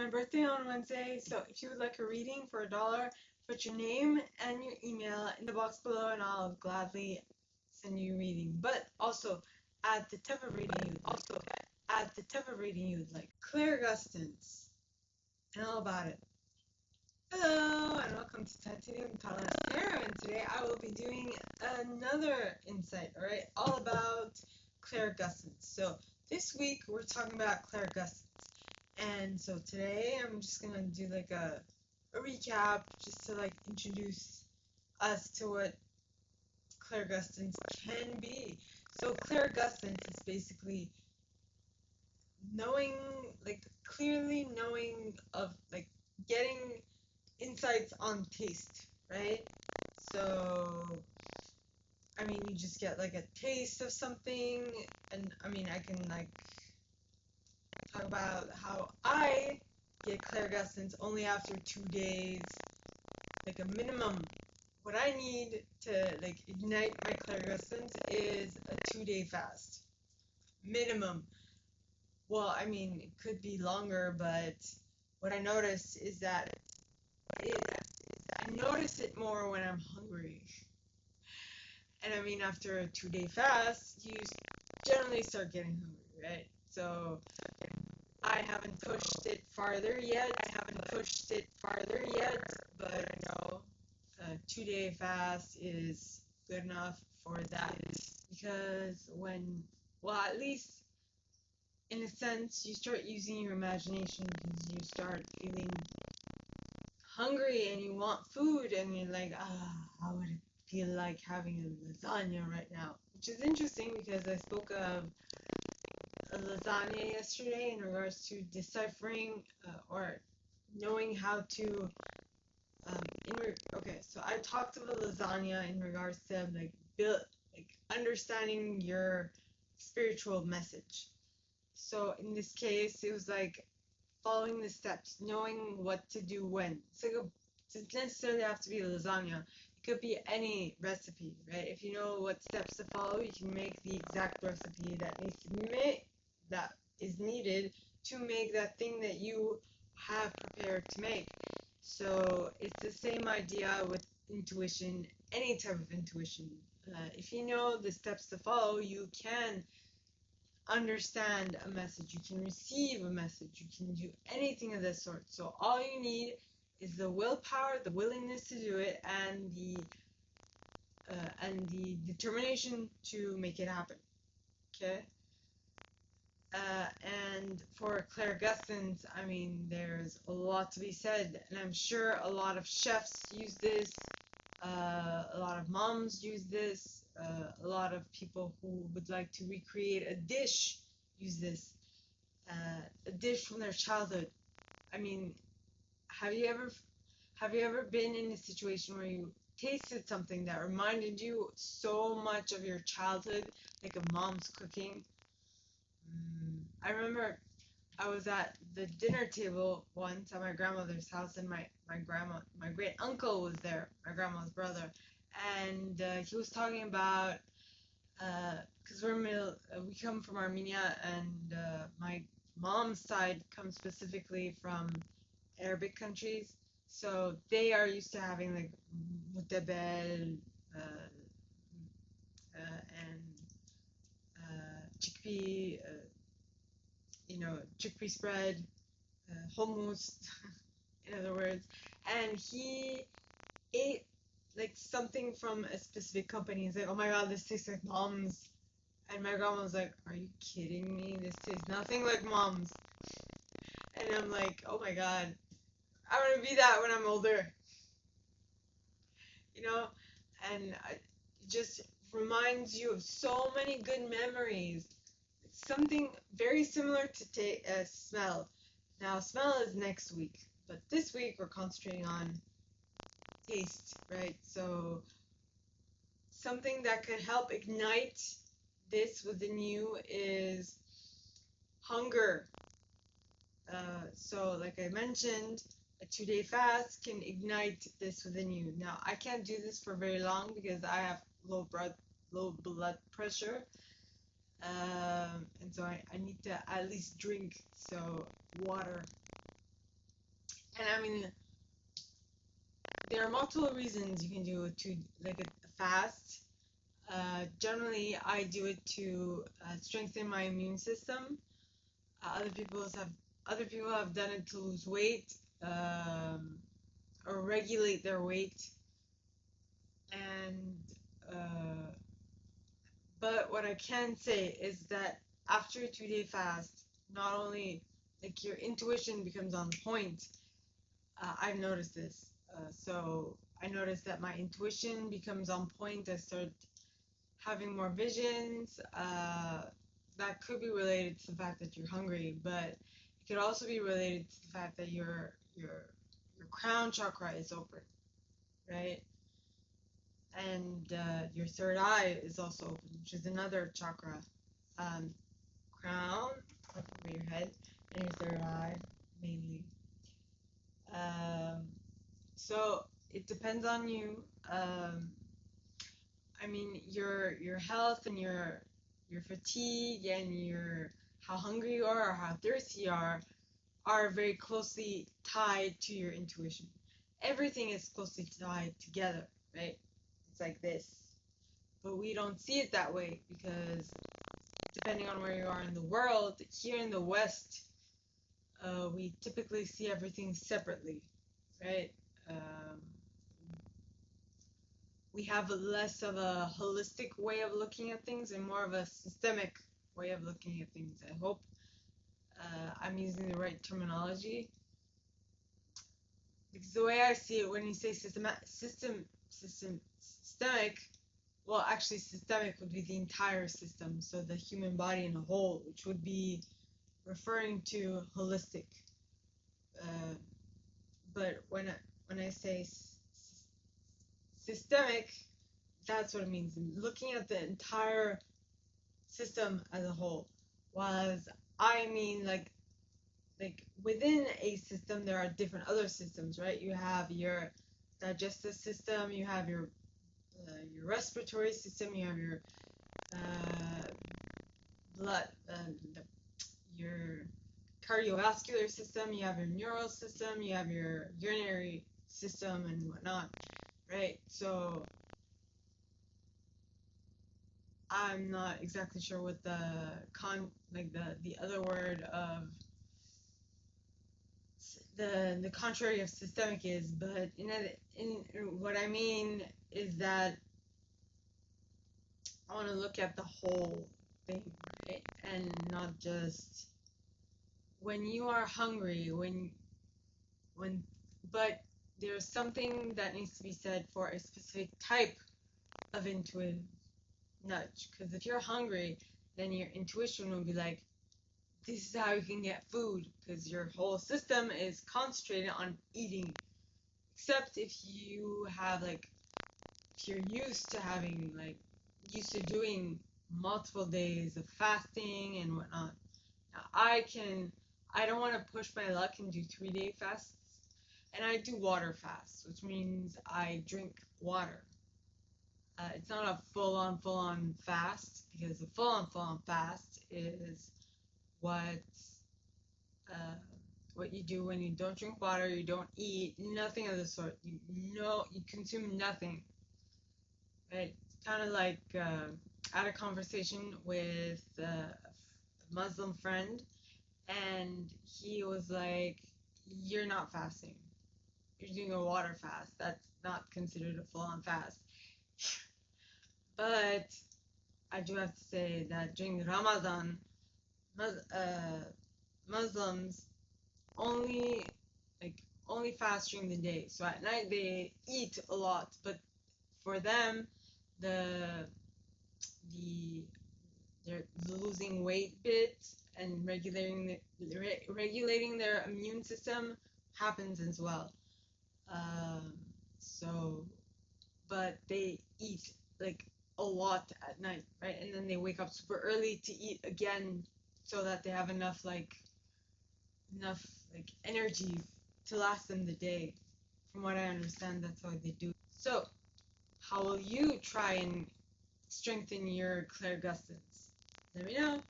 my birthday on Wednesday, so if you would like a reading for $1, put your name and your email in the box below and I'll gladly send you a reading. But also, add the type of reading you would like. Clair Gustance, and all about it. Hello, and welcome to Titanium Talent Clair, and today I will be doing another insight, alright, all about Clair Gustance. So, this week we're talking about Clair Gustance. And so today I'm just gonna do like a recap just to like introduce us to what Clair Gustance can be. So Clair Gustance is basically knowing, like clearly knowing of like getting insights on taste, right? So I mean you just get like a taste of something, and I mean I can like talk about how I get Clair Gustance only after 2 days, like a minimum. What I need to like ignite my Clair Gustance is a 2-day fast, minimum. Well, I mean it could be longer, but what I notice is that I notice it more when I'm hungry. And I mean after a 2-day fast, you generally start getting hungry, right? So I haven't pushed it farther yet. But I know a 2-day fast is good enough for that. Because well, at least in a sense, you start using your imagination because you start feeling hungry and you want food and you're like, how would it feel like having a lasagna right now? Which is interesting because I spoke of a lasagna yesterday in regards to deciphering or knowing how to okay, so I talked about lasagna in regards to like understanding your spiritual message. So in this case it was like following the steps, knowing what to do when. So it doesn't necessarily have to be lasagna. It could be any recipe, right? If you know what steps to follow, you can make the exact recipe that is needed to make that thing that you have prepared to make. So it's the same idea with intuition, any type of intuition. If you know the steps to follow, you can understand a message, you can receive a message, you can do anything of this sort. So all you need is the willpower, the willingness to do it, and the determination to make it happen. Okay. And for Clair Gustance, I mean, there's a lot to be said, and I'm sure a lot of chefs use this, a lot of moms use this, a lot of people who would like to recreate a dish use this, a dish from their childhood. I mean, have you ever been in a situation where you tasted something that reminded you so much of your childhood, like a mom's cooking? I remember I was at the dinner table once at my grandmother's house, and my great uncle was there, my grandma's brother, and he was talking about because we come from Armenia, and my mom's side comes specifically from Arabic countries, so they are used to having like mutabel and chickpea. Chickpea spread, hummus, in other words. And he ate like something from a specific company. He's like, oh my god, this tastes like mom's. And my grandma was like, are you kidding me? This tastes nothing like mom's. And I'm like, oh my god, I want to be that when I'm older. You know? And it just reminds you of so many good memories. Something very similar to smell. Now, smell is next week, but this week we're concentrating on taste, right? So, something that could help ignite this within you is hunger. So, like I mentioned, a 2-day fast can ignite this within you. Now, I can't do this for very long because I have low blood pressure. And so I need to at least drink, so water. mean, there are multiple reasons you can do it to like a fast. Generally, I do it to strengthen my immune system. Other people have done it to lose weight, or regulate their weight. And uh, but what I can say is that after a 2 day fast, not only like your intuition becomes on point. I've noticed this. So I noticed that my intuition becomes on point. I start having more visions. That could be related to the fact that you're hungry, but it could also be related to the fact that your crown chakra is open, right? And your third eye is also open, which is another chakra. Um, Crown, up over your head, and your third eye mainly. Um, so it depends on you. Um, I mean, your health and your fatigue and your how hungry you are or how thirsty you are very closely tied to your intuition. Everything is closely tied together, right? It's like this. But we don't see it that way because depending on where you are in the world, here in the West, we typically see everything separately, right? Um, we have less of a holistic way of looking at things and more of a systemic way of looking at things. I hope I'm using the right terminology. Because the way I see it, when you say systemic, well, actually, systemic would be the entire system, so the human body in a whole, which would be referring to holistic. Uh, but when I say systemic, that's what it means. Looking at the entire system as a whole. Whereas I mean like within a system there are different other systems, right? You have your digestive system, you have your respiratory system, you have your uh, blood, your cardiovascular system, you have your neural system, you have your urinary system and whatnot, right? So I'm not exactly sure what the the other word of the contrary of systemic is, but in what I mean is that I want to look at the whole thing, right? And not just when you are hungry, when but there's something that needs to be said for a specific type of intuitive nudge. Because if you're hungry, then your intuition will be like, this is how you can get food, because your whole system is concentrated on eating. Except if you have if you're used to doing multiple days of fasting and whatnot. Now I don't want to push my luck and do 3 day fasts, and I do water fasts, which means I drink water. It's not a full on fast, because a full on fast is what uh, what you do when you don't drink water, you don't eat, nothing of the sort. You consume nothing. Right? It's kind of like I had a conversation with a Muslim friend, and he was like, "You're not fasting. You're doing a water fast. That's not considered a full-on fast." But I do have to say that during Ramadan, Mus- uh, Muslims only like only fast during the day. So at night they eat a lot, but for them, the the they're losing weight bit and regulating their immune system happens as well. Um, so, but they eat like a lot at night, right? And then they wake up super early to eat again, so that they have enough energy to last them the day. From what I understand, that's how they do. So, how will you try and strengthen your clairgustance? Let me know.